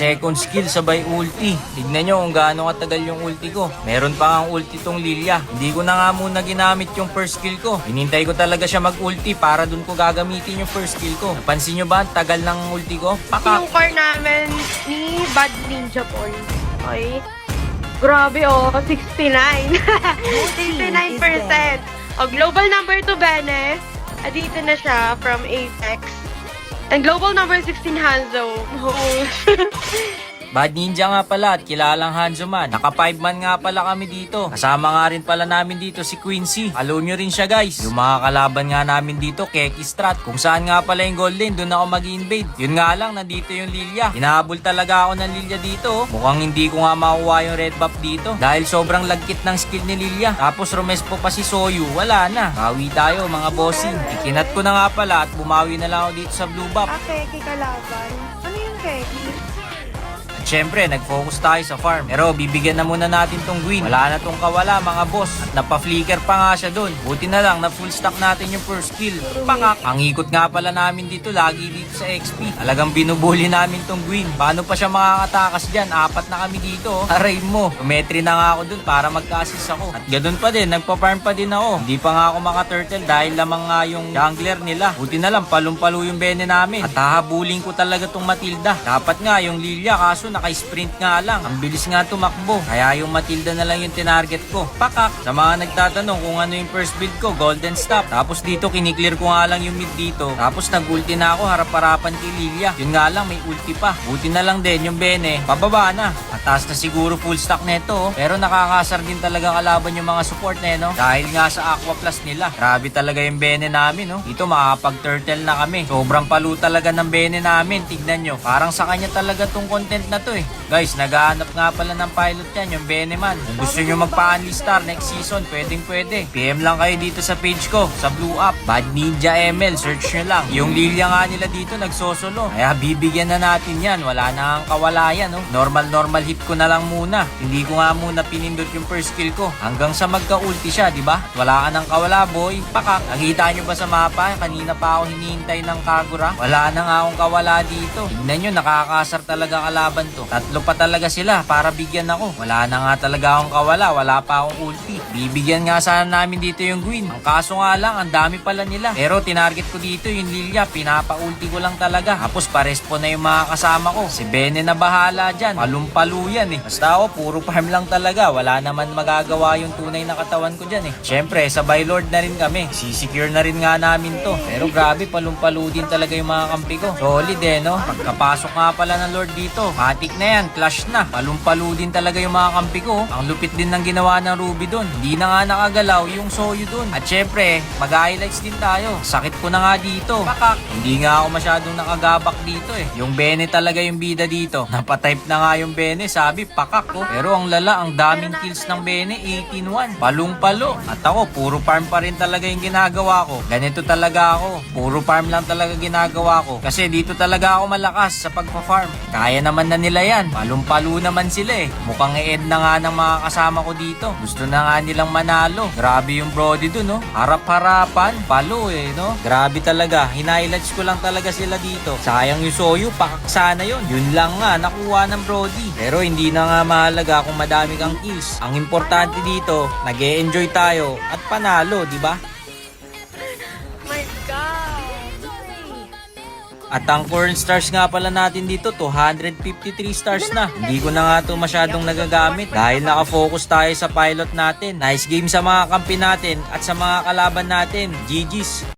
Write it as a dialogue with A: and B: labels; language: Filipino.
A: second skill sabay ulti. Tignan nyo kung gaano katagal yung ulti ko. Meron pa nga ulti tong Lilia. Hindi ko na nga muna ginamit yung first skill ko. Hinintay ko talaga siya mag-ulti para dun ko gagamitin yung first skill ko. Napansin nyo ba? Ang tagal ng ulti ko. Pakak!
B: Yung core namin ni Bad Ninja Boy. Okay. Grabe oh, 69. 69%. O, global number 2, Bene. Dito na siya from Apex. And global number 16, Hanzo.
A: Bad Ninja nga pala at kilalang Hanzo man. Naka 5 man nga pala kami dito. Kasama nga rin pala namin dito si Quincy. Follow nyo rin siya guys. Yung mga kalaban nga namin dito, Keki Strat. Kung saan nga pala yung gold lane, doon ako mag-invade. Yun nga lang, nandito yung Lilia. Hinahabol talaga ako ng Lilia dito. Mukhang hindi ko nga makuha yung red buff dito. Dahil sobrang lagkit ng skill ni Lilia. Tapos rumespo pa si Soyu. Wala na. Bawi tayo mga bossing. Ikinat ko na nga pala at bumawi na lang ako dito sa blue buff.
B: Keki kalaban. Ano yung Keki?
A: Siyempre, nag-focus tayo sa farm. Pero bibigyan na muna natin tong Gwyn. Wala na tong kawala mga boss. At napa-flicker pa nga siya dun. Buti na lang na full stack natin yung first kill. Pangak! Ang ikot nga pala namin dito, lagi dito sa XP. Talagang binubuli namin tong Gwyn. Paano pa siya makakatakas dyan? 4 na kami dito. Aray mo. Tumetri na nga ako dun para magka-assist ako. At ganun pa din, nagpa-farm pa din ako. Hindi pa nga ako maka-turtle dahil lamang nga yung jungler nila. Buti na lang, palong-palo yung bene namin. At hahabulin ko talaga tong Matilda. Dapat nga yung Lilia, kaso naka-sprint nga lang. Ang bilis nga tumakbo. Kaya yung Matilda na lang yung tinarget ko. Pakak! Sa mga nagtatanong kung ano yung first build ko, golden stop. Tapos dito, kiniklear ko nga lang yung mid dito. Tapos nag-ulti na ako, harap-harapan kay Lilia. Yun nga lang, may ulti pa. Buti na lang din yung Bene. Pababa na. Mataas na siguro full stack neto. Oh. Pero nakakasar din talaga kalaban yung mga support na no? Dahil nga sa Aqua Plus nila. Grabe talaga yung Bene namin. No? Dito makapag-turtle na kami. Sobrang palo talaga ng Bene namin. Tignan nyo. Parang sa kanya talaga tong content na to eh. Guys, naghahanap nga pala ng pilot yan, yung Beneman. Kung gusto nyo magpa-unli star next season, pwedeng pwede. PM lang kayo dito sa page ko, sa Blue Up. Bad Ninja ML, search nyo lang. Yung Lilia nga nila dito, nagsosolo. Kaya bibigyan na natin yan. Wala na ang kawalayan, no? Normal hit ko na lang muna. Hindi ko nga muna pinindot yung first skill ko. Hanggang sa magka-ulti siya, di ba? Wala ka ng kawala, boy. Pakak. Nakita nyo ba sa mapa? Kanina pa ako hinihintay ng Kagura. Wala na nga akong kawala dito. Tignan nyo, nakakasar talaga kalaban to. Tatlo pa talaga sila para bigyan ako. Wala na nga talaga akong kawala. Wala pa akong ulti. Bibigyan nga sana namin dito yung Gwyn. Ang kaso nga lang, ang dami pala nila. Pero tinarget ko dito yung Lilia. Pinapa-ulti ko lang talaga. Tapos parespo na yung mga kasama ko. Si Bene na bahala dyan. Palumpalo yan eh. Basta ako, puro farm lang talaga. Wala naman magagawa yung tunay na katawan ko dyan eh. Siyempre, sabay Lord na rin kami. Sisecure na rin nga namin to. Pero grabe, palumpalo din talaga yung mga kampi ko. Solid eh, no? Pagkapasok nga pala ng Lord dito, matik na yan. Clash na. Palumpalo din talaga yung mga kampi ko. Ang lupit din ng ginawa ng Ruby doon. Hindi na nga nakagalaw yung Soyu doon. At syempre, mag-highlights din tayo. Sakit ko na nga dito. Pakak. Hindi nga ako masyadong nakagabak dito eh. Yung Bene talaga yung bida dito. Napatype na nga yung Bene. Sabi, pakak ko. Pero ang lala, ang daming kills ng Bene. 18-1. Palung-palo. At ako, puro farm pa rin talaga yung ginagawa ko. Ganito talaga ako. Puro farm lang talaga ginagawa ko. Kasi dito talaga ako malakas sa pagpa-farm. Kaya naman na nila yan. Palumpalo naman sila eh. Mukhang i-end na nga ng mga kasama ko dito. Gusto na nga nilang manalo. Grabe yung Brody dun, no? Harap-harapan. Palo eh, no? Grabe talaga. Hinighlights ko lang talaga sila dito. Sayang yung Soyu. Pakaksana yun. Yun lang nga, nakuha ng Brody. Pero hindi na nga mahalaga kung madami kang kills. Ang importante dito, nag-e-enjoy tayo at panalo, di ba?
B: My God.
A: At ang current stars nga pala natin dito, 253 stars na. Hindi ko na nga ito masyadong nagagamit dahil nakafocus tayo sa pilot natin. Nice game sa mga kampi natin at sa mga kalaban natin. GG's!